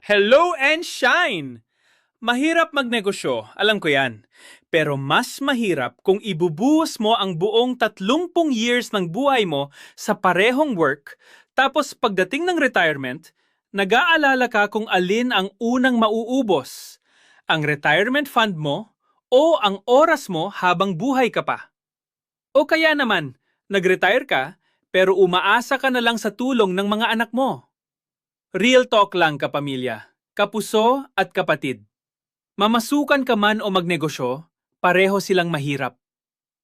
Hello and shine! Mahirap magnegosyo, alam ko yan. Pero mas mahirap kung ibubuhos mo ang buong 30 years ng buhay mo sa parehong work, tapos pagdating ng retirement, nag-aalala ka kung alin ang unang mauubos, ang retirement fund mo o ang oras mo habang buhay ka pa. O kaya naman, nag-retire ka pero umaasa ka na lang sa tulong ng mga anak mo. Real talk lang, kapamilya, kapuso at kapatid. Mamasukan ka man o magnegosyo, pareho silang mahirap.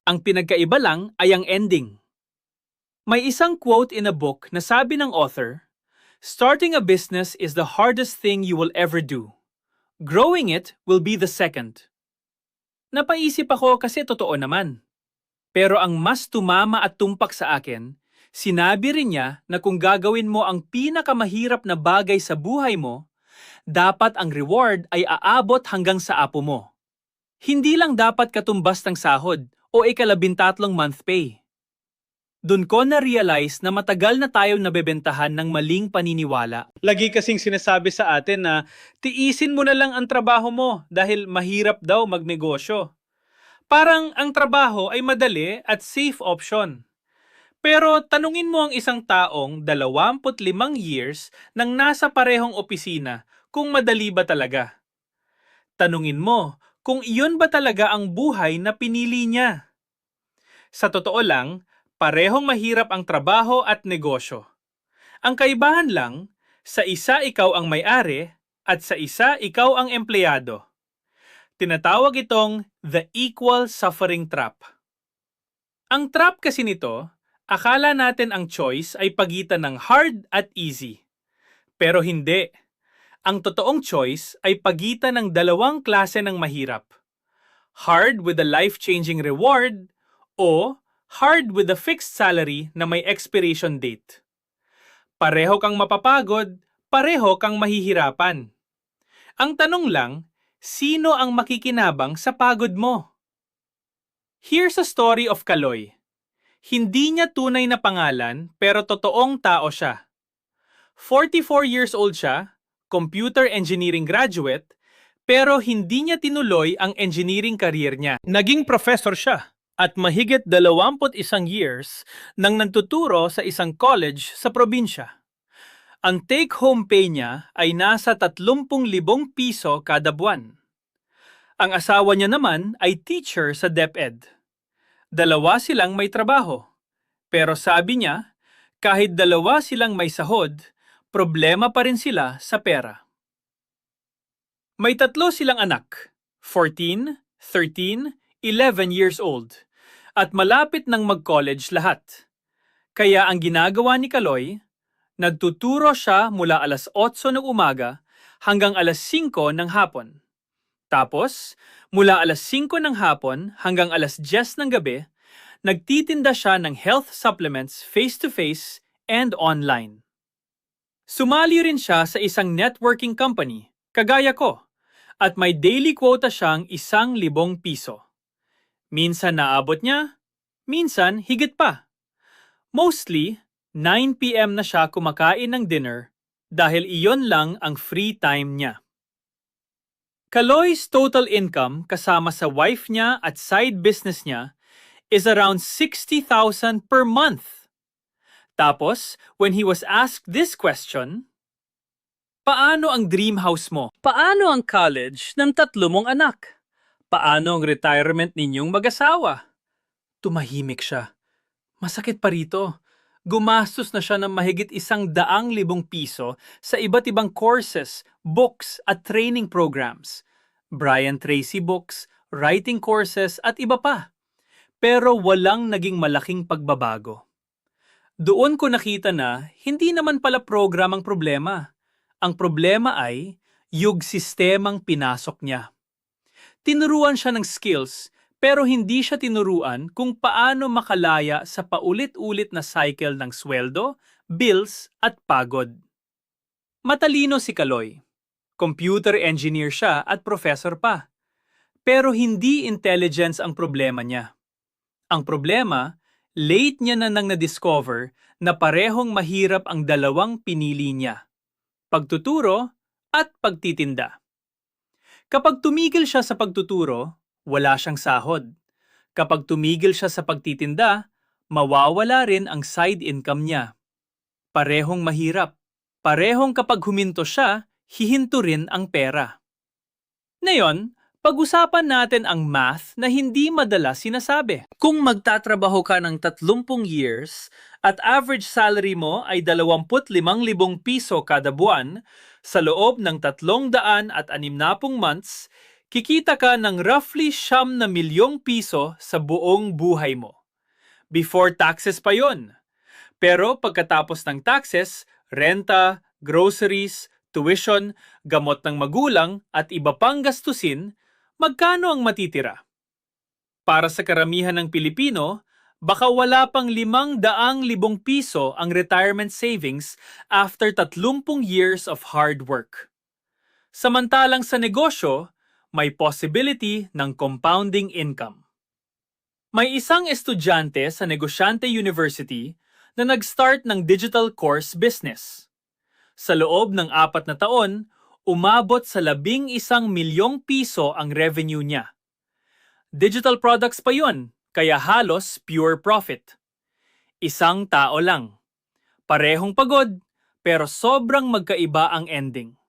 Ang pinagkaiba lang ay ang ending. May isang quote in a book na sabi ng author, "Starting a business is the hardest thing you will ever do. Growing it will be the second." Napaisip ako kasi totoo naman. Pero ang mas tumama at tumpak sa akin, sinabi rin niya na kung gagawin mo ang pinakamahirap na bagay sa buhay mo, dapat ang reward ay aabot hanggang sa apo mo. Hindi lang dapat katumbas ng sahod o ika-13 month pay. Doon ko na-realize na matagal na tayo nabebentahan ng maling paniniwala. Lagi kasing sinasabi sa atin na tiisin mo na lang ang trabaho mo dahil mahirap daw magnegosyo. Parang ang trabaho ay madali at safe option. Pero tanungin mo ang isang taong 25 years nang nasa parehong opisina kung madali ba talaga. Tanungin mo kung iyon ba talaga ang buhay na pinili niya. Sa totoo lang, parehong mahirap ang trabaho at negosyo. Ang kaibahan lang, sa isa ikaw ang may-ari at sa isa ikaw ang empleyado. Tinatawag itong the equal suffering trap. Ang trap kasi nito, akala natin ang choice ay pagitan ng hard at easy. Pero hindi. Ang totoong choice ay pagitan ng dalawang klase ng mahirap. Hard with a life-changing reward o hard with a fixed salary na may expiration date. Pareho kang mapapagod, pareho kang mahihirapan. Ang tanong lang, sino ang makikinabang sa pagod mo? Here's a story of Kaloy. Hindi niya tunay na pangalan pero totoong tao siya. 44 years old siya, computer engineering graduate, pero hindi niya tinuloy ang engineering career niya. Naging professor siya at mahigit 21 years nang nagtuturo sa isang college sa probinsya. Ang take-home pay niya ay nasa 30,000 piso kada buwan. Ang asawa niya naman ay teacher sa DepEd. Dalawa silang may trabaho. Pero sabi niya, kahit dalawa silang may sahod, problema pa rin sila sa pera. May 3 silang anak, 14, 13, 11 years old, at malapit nang mag-college lahat. Kaya ang ginagawa ni Kaloy, nagtuturo siya mula alas 8 ng umaga hanggang alas 5 ng hapon. Tapos, mula alas 5 ng hapon hanggang alas 10 ng gabi, nagtitinda siya ng health supplements face-to-face and online. Sumali rin siya sa isang networking company, kagaya ko, at may daily quota siyang 1,000 piso. Minsan naabot niya, minsan higit pa. Mostly, 9 p.m. na siya kumakain ng dinner dahil iyon lang ang free time niya. Kaloy's total income kasama sa wife niya at side business niya is around 60,000 per month. Tapos, when he was asked this question, paano ang dream house mo? Paano ang college ng 3 mong anak? Paano ang retirement ninyong mag-asawa? Tumahimik siya. Masakit pa rito. Gumastos na siya ng mahigit 100,000 piso sa iba't ibang courses, books at training programs. Brian Tracy books, writing courses at iba pa. Pero walang naging malaking pagbabago. Doon ko nakita na hindi naman pala program ang problema. Ang problema ay yung sistemang pinasok niya. Tinuruan siya ng skills pero hindi siya tinuruan kung paano makalaya sa paulit-ulit na cycle ng sweldo, bills at pagod. Matalino si Kaloy. Computer engineer siya at professor pa. Pero hindi intelligence ang problema niya. Ang problema, late niya na nang na-discover na parehong mahirap ang dalawang pinili niya. Pagtuturo at pagtitinda. Kapag tumigil siya sa pagtuturo, wala siyang sahod. Kapag tumigil siya sa pagtitinda, mawawala rin ang side income niya. Parehong mahirap. Parehong kapag huminto siya, hihinto rin ang pera. Ngayon, pag-usapan natin ang math na hindi madalas sinasabi. Kung magtatrabaho ka ng 30 years at average salary mo ay 25,000 piso kada buwan, sa loob ng 360 months, kikita ka ng roughly 9,000,000 piso sa buong buhay mo. Before taxes pa yon. Pero pagkatapos ng taxes, renta, groceries, tuition, gamot ng magulang at iba pang gastusin, magkano ang matitira? Para sa karamihan ng Pilipino, baka wala pang 500,000 piso ang retirement savings after 30 years of hard work. Samantalang sa negosyo, may possibility ng compounding income. May isang estudyante sa Negosyante University na nag-start ng digital course business. Sa loob ng 4 na taon, umabot sa 11,000,000 piso ang revenue niya. Digital products pa yun, kaya halos pure profit. Isang tao lang. Parehong pagod, pero sobrang magkaiba ang ending.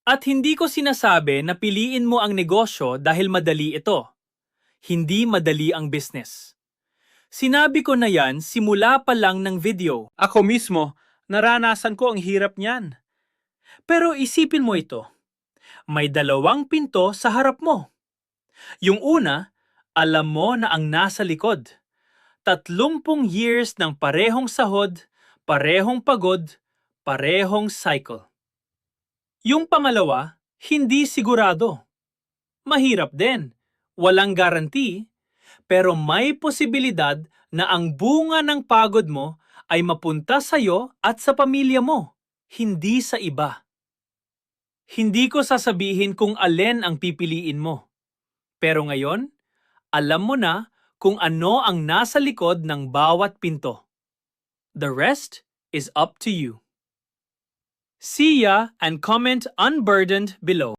At hindi ko sinasabi na piliin mo ang negosyo dahil madali ito. Hindi madali ang business. Sinabi ko na yan simula pa lang ng video. Ako mismo, naranasan ko ang hirap niyan. Pero isipin mo ito. May 2 pinto sa harap mo. Yung una, alam mo na ang nasa likod. 30 years ng parehong sahod, parehong pagod, parehong cycle. Yung pangalawa, hindi sigurado. Mahirap din, walang guarantee, pero may posibilidad na ang bunga ng pagod mo ay mapunta sa'yo at sa pamilya mo, hindi sa iba. Hindi ko sasabihin kung alin ang pipiliin mo. Pero ngayon, alam mo na kung ano ang nasa likod ng bawat pinto. The rest is up to you. See ya and comment unburdened below.